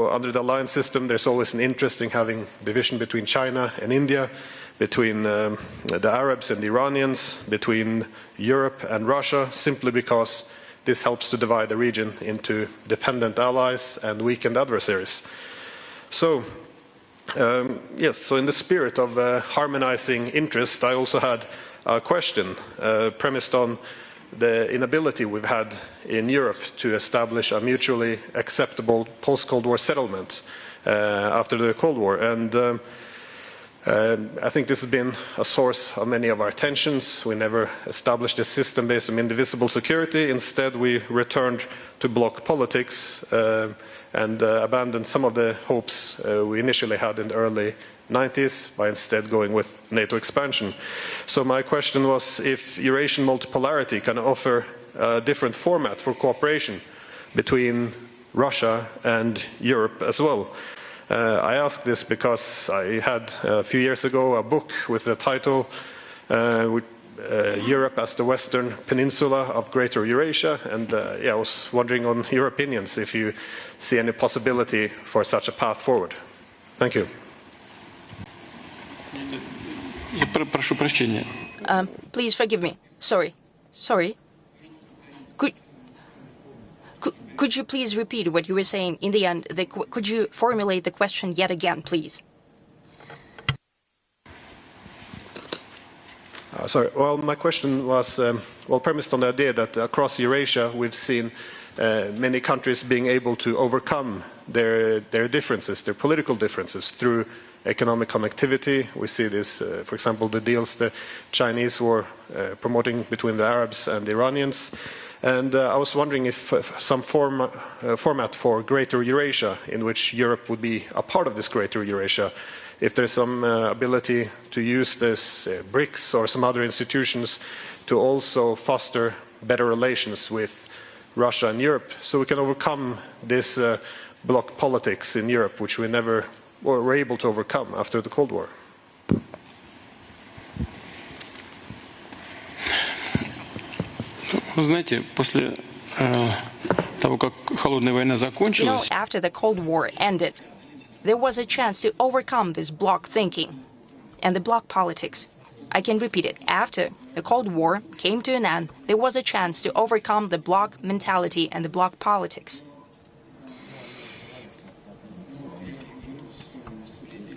Under the alliance system, there's always an interest in having division between China and India, between the Arabs and the Iranians, between Europe and Russia, simply because this helps to divide the region into dependent allies and weakened adversaries. So, yes, so in the spirit of harmonizing interest, I also had a question premised on the inability we've had in Europe to establish a mutually acceptable post-Cold War settlement after the Cold War. And I think this has been a source of many of our tensions. We never established a system based on indivisible security. Instead, we returned to bloc politics and abandoned some of the hopes we initially had in the early 90s by instead going with NATO expansion. So my question was if Eurasian multipolarity can offer a different format for cooperation between Russia and Europe as well. I ask this because I had a few years ago a book with the title Europe as the Western Peninsula of Greater Eurasia, and I was wondering on your opinions if you see any possibility for such a path forward. Thank you. Please forgive me. Sorry. Could you please repeat what you were saying in the end? Could you formulate the question yet again, please? Sorry. Well, my question was premised on the idea that across Eurasia we've seen many countries being able to overcome their differences, their political differences, through economic connectivity. We see this, for example, the deals the Chinese were promoting between the Arabs and the Iranians. And I was wondering if some format for Greater Eurasia, in which Europe would be a part of this Greater Eurasia, if there's some ability to use this BRICS or some other institutions to also foster better relations with Russia and Europe, so we can overcome this bloc politics in Europe, which we never were able to overcome after the Cold War. After the Cold War ended, there was a chance to overcome this bloc thinking and the bloc politics. I can repeat it. After the Cold War came to an end, there was a chance to overcome the bloc mentality and the bloc politics.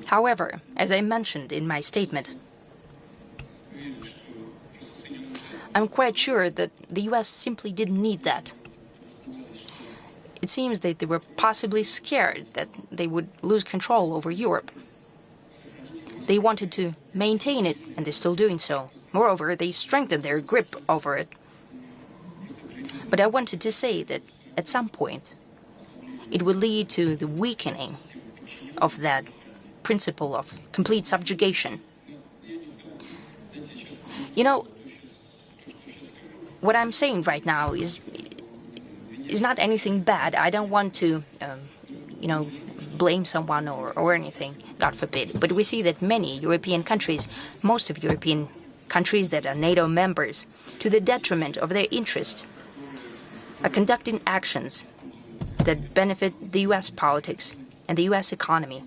However, as I mentioned in my statement, I'm quite sure that the US simply didn't need that. It seems that they were possibly scared that they would lose control over Europe. They wanted to maintain it, and they're still doing so. Moreover, they strengthened their grip over it. But I wanted to say that at some point, it would lead to the weakening of that principle of complete subjugation. You know, what I'm saying right now is not anything bad. I don't want to, blame someone or anything, God forbid. But we see that many European countries, most of European countries that are NATO members, to the detriment of their interests, are conducting actions that benefit the US politics and the US economy.